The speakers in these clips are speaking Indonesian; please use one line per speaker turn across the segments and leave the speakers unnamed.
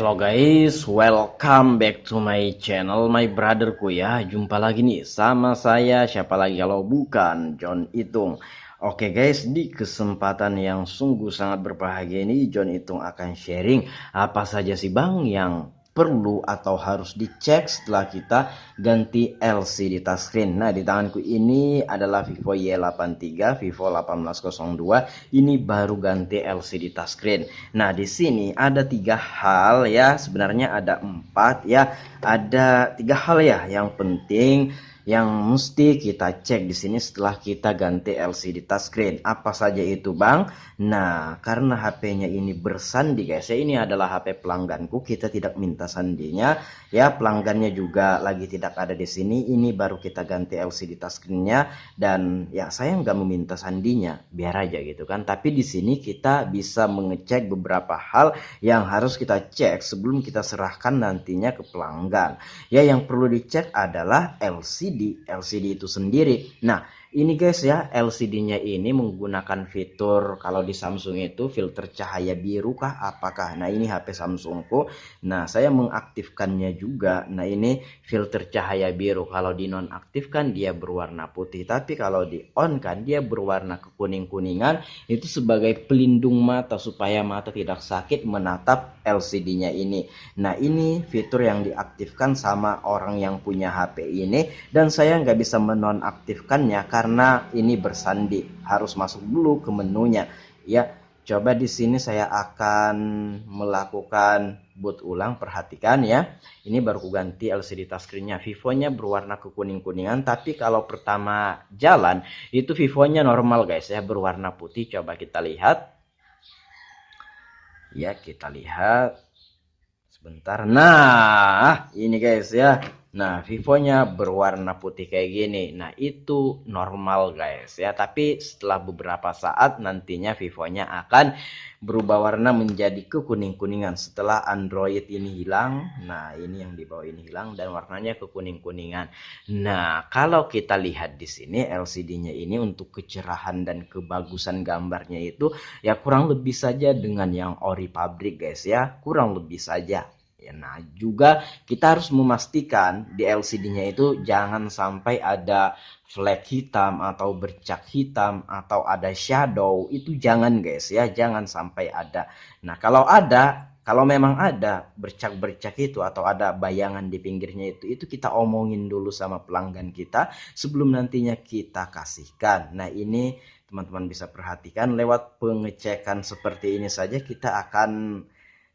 Hello guys, welcome back to my channel, my brotherku ya. Jumpa lagi nih sama saya, siapa lagi kalau bukan John Itung. Oke guys, di kesempatan yang sungguh sangat berbahagia ini, John Itung akan sharing apa saja sih bang yang perlu atau harus dicek setelah kita ganti LCD touchscreen. Nah, di tanganku ini adalah Vivo Y83, Vivo 1802. Ini baru ganti LCD touchscreen. Nah, di sini ada 3 hal ya, sebenarnya ada 4 ya. Ada 3 hal ya yang penting yang mesti kita cek di sini setelah kita ganti LCD touchscreen. Apa saja itu, Bang? Nah, karena HP-nya ini bersandi guys ya, ini adalah HP pelangganku, kita tidak minta sandinya ya, pelanggannya juga lagi tidak ada di sini. Ini baru kita ganti LCD touchscreen-nya dan ya saya nggak meminta sandinya, biar aja gitu kan. Tapi di sini kita bisa mengecek beberapa hal yang harus kita cek sebelum kita serahkan nantinya ke pelanggan. Ya, yang perlu dicek adalah LCD itu sendiri. Nah, ini guys ya, LCD-nya ini menggunakan fitur, kalau di Samsung itu filter cahaya biru kah apakah. Nah, ini HP Samsungku. Nah, saya mengaktifkannya juga. Nah, ini filter cahaya biru. Kalau dinonaktifkan dia berwarna putih, tapi kalau di on kan dia berwarna kekuning-kuningan. Itu sebagai pelindung mata supaya mata tidak sakit menatap LCD-nya ini. Nah, ini fitur yang diaktifkan sama orang yang punya HP ini, dan saya nggak bisa menonaktifkannya karena ini bersandi, harus masuk dulu ke menunya ya. Coba di sini saya akan melakukan boot ulang, perhatikan ya. Ini baru ku ganti LCD touchscreen-nya, Vivo-nya berwarna kekuning-kuningan, tapi kalau pertama jalan itu Vivo-nya normal guys ya, berwarna putih. Coba kita lihat ya, kita lihat sebentar. Nah, ini guys ya. Nah, Vivo-nya berwarna putih kayak gini. Nah, itu normal guys ya. Tapi setelah beberapa saat nantinya Vivo-nya akan berubah warna menjadi kekuning-kuningan setelah Android ini hilang. Nah, ini yang di bawah ini hilang dan warnanya kekuning-kuningan. Nah, kalau kita lihat di sini LCD-nya ini untuk kecerahan dan kebagusan gambarnya itu ya kurang lebih saja dengan yang ori pabrik guys ya, kurang lebih saja ya. Nah, juga kita harus memastikan di LCD-nya itu jangan sampai ada flek hitam atau bercak hitam atau ada shadow, itu jangan guys ya, jangan sampai ada. Nah, kalau memang ada bercak-bercak itu atau ada bayangan di pinggirnya itu kita omongin dulu sama pelanggan kita sebelum nantinya kita kasihkan. Nah, ini teman-teman bisa perhatikan, lewat pengecekan seperti ini saja kita akan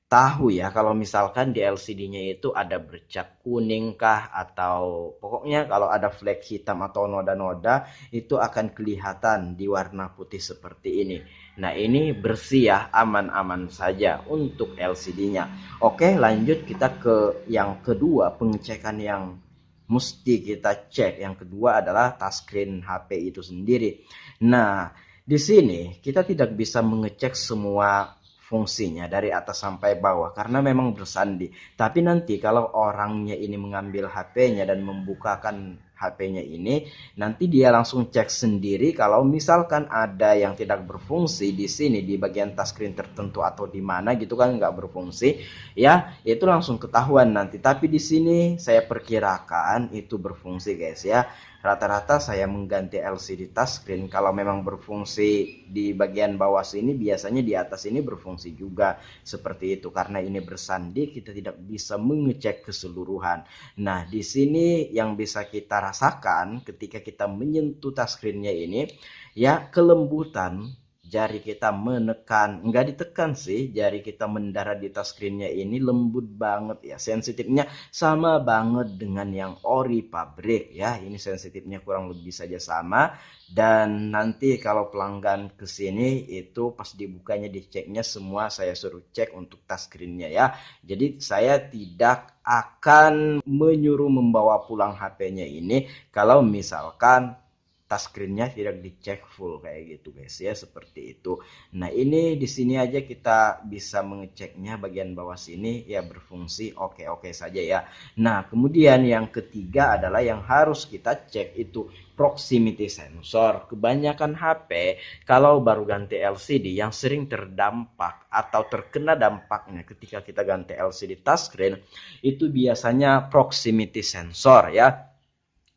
tahu ya kalau misalkan di LCD-nya itu ada bercak kuning kah, atau pokoknya kalau ada flek hitam atau noda-noda itu akan kelihatan di warna putih seperti ini. Nah, ini bersih ya, aman-aman saja untuk LCD-nya. Oke, lanjut kita ke yang kedua, pengecekan yang mesti kita cek. Yang kedua adalah touchscreen HP itu sendiri. Nah, di sini kita tidak bisa mengecek semua fungsinya dari atas sampai bawah karena memang bersandi. Tapi nanti kalau orangnya ini mengambil HP-nya dan membukakan HP-nya ini, nanti dia langsung cek sendiri kalau misalkan ada yang tidak berfungsi di sini di bagian touchscreen tertentu atau di mana gitu kan nggak berfungsi, ya itu langsung ketahuan nanti. Tapi di sini saya perkirakan itu berfungsi guys ya. Rata-rata saya mengganti LCD touchscreen kalau memang berfungsi di bagian bawah sini, biasanya di atas ini berfungsi juga seperti itu. Karena ini bersandi, kita tidak bisa mengecek keseluruhan. Nah, di sini yang bisa kita rasakan ketika kita menyentuh touchscreen-nya ini ya, kelembutan jari kita menekan, enggak ditekan sih, jari kita mendarat di touchscreen-nya ini lembut banget ya, sensitifnya sama banget dengan yang ori pabrik ya. Ini sensitifnya kurang lebih saja sama. Dan nanti kalau pelanggan kesini itu pas dibukanya, diceknya semua saya suruh cek untuk touchscreen-nya ya. Jadi saya tidak akan menyuruh membawa pulang HP-nya ini kalau misalkan touchscreen-nya tidak dicek full kayak gitu guys ya, seperti itu. Nah, ini di sini aja kita bisa mengeceknya bagian bawah sini ya berfungsi oke-oke saja ya. Nah, kemudian yang ketiga adalah yang harus kita cek itu proximity sensor. Kebanyakan HP kalau baru ganti LCD yang sering terdampak atau terkena dampaknya ketika kita ganti LCD touchscreen itu biasanya proximity sensor ya.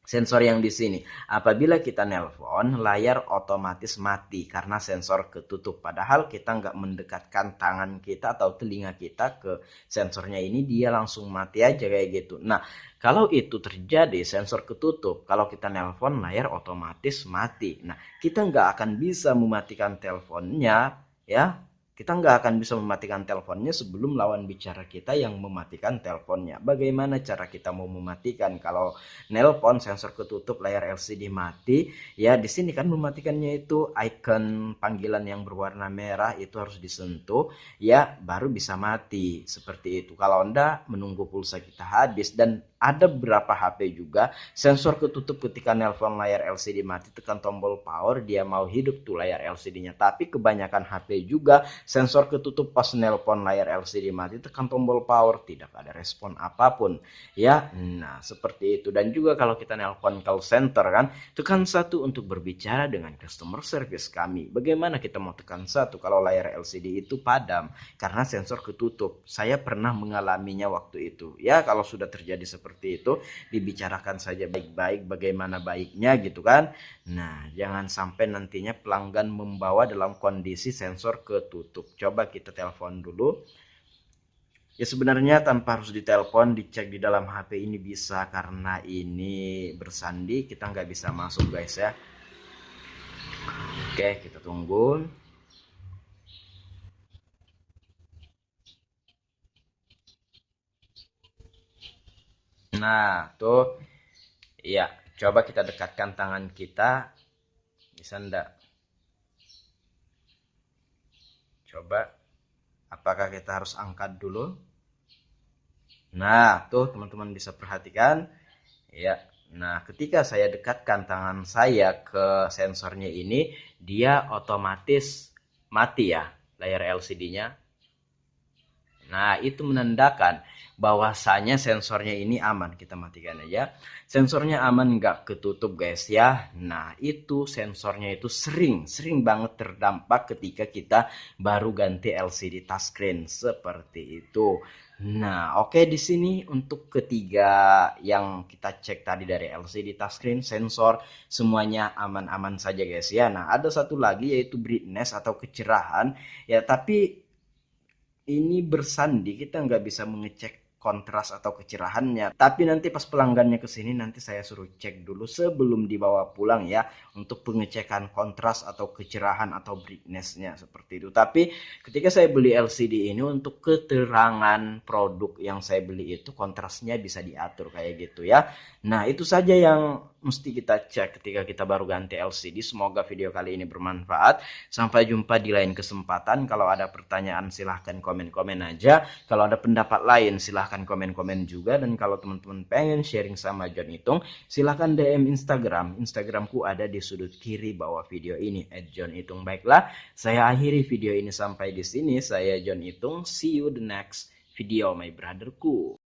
Sensor yang di sini, apabila kita nelpon, layar otomatis mati karena sensor ketutup. Padahal kita nggak mendekatkan tangan kita atau telinga kita ke sensornya ini, dia langsung mati aja kayak gitu. Nah, kalau itu terjadi, sensor ketutup, kalau kita nelpon, layar otomatis mati. Nah, kita nggak akan bisa mematikan teleponnya, ya. Kita nggak akan bisa mematikan teleponnya sebelum lawan bicara kita yang mematikan teleponnya. Bagaimana cara kita mau mematikan kalau nelpon sensor ketutup layar LCD mati? Ya di sini kan mematikannya itu icon panggilan yang berwarna merah itu harus disentuh ya baru bisa mati seperti itu. Kalau Anda menunggu pulsa kita habis, dan ada beberapa HP juga sensor ketutup ketika nelpon layar LCD mati, tekan tombol power dia mau hidup tuh layar LCD-nya. Tapi kebanyakan HP juga sensor ketutup pas nelpon layar LCD mati, tekan tombol power tidak ada respon apapun ya. Nah, seperti itu. Dan juga kalau kita nelpon call center kan, tekan 1 untuk berbicara dengan customer service kami. Bagaimana kita mau tekan 1 kalau layar LCD itu padam karena sensor ketutup? Saya pernah mengalaminya waktu itu. Ya, kalau sudah terjadi seperti itu, dibicarakan saja baik-baik bagaimana baiknya gitu kan. Nah, jangan sampai nantinya pelanggan membawa dalam kondisi sensor ketutup. Coba kita telepon dulu. Ya sebenarnya tanpa harus ditelepon, dicek di dalam HP ini bisa, karena ini bersandi kita nggak bisa masuk guys ya. Oke, kita tunggu. Nah tuh, ya coba kita dekatkan tangan kita, bisa ndak? Coba, apakah kita harus angkat dulu? Nah tuh teman-teman bisa perhatikan ya. Nah, ketika saya dekatkan tangan saya ke sensornya ini, dia otomatis mati ya layar LCD-nya. Nah, itu menandakan bahwasanya sensornya ini aman. Kita matikan aja. Sensornya aman, nggak ketutup guys ya. Nah, itu sensornya itu sering banget terdampak ketika kita baru ganti LCD touchscreen seperti itu. Nah, oke, di sini untuk ketiga yang kita cek tadi dari LCD touchscreen, sensor, semuanya aman-aman saja guys ya. Nah, ada satu lagi yaitu brightness atau kecerahan ya, tapi ini bersandi, kita nggak bisa mengecek kontras atau kecerahannya. Tapi nanti pas pelanggannya ke sini, nanti saya suruh cek dulu sebelum dibawa pulang ya, untuk pengecekan kontras atau kecerahan atau brightness-nya seperti itu. Tapi ketika saya beli LCD ini, untuk keterangan produk yang saya beli itu kontrasnya bisa diatur kayak gitu ya. Nah, itu saja yang mesti kita cek ketika kita baru ganti LCD. Semoga video kali ini bermanfaat. Sampai jumpa di lain kesempatan. Kalau ada pertanyaan silahkan komen-komen aja. Kalau ada pendapat lain silahkan komen-komen juga. Dan kalau teman-teman pengen sharing sama John Itung, silahkan DM Instagram. Instagramku ada di sudut kiri bawah video ini, @johnitung. Baiklah, saya akhiri video ini sampai di sini. Saya John Itung. See you the next video, my brotherku.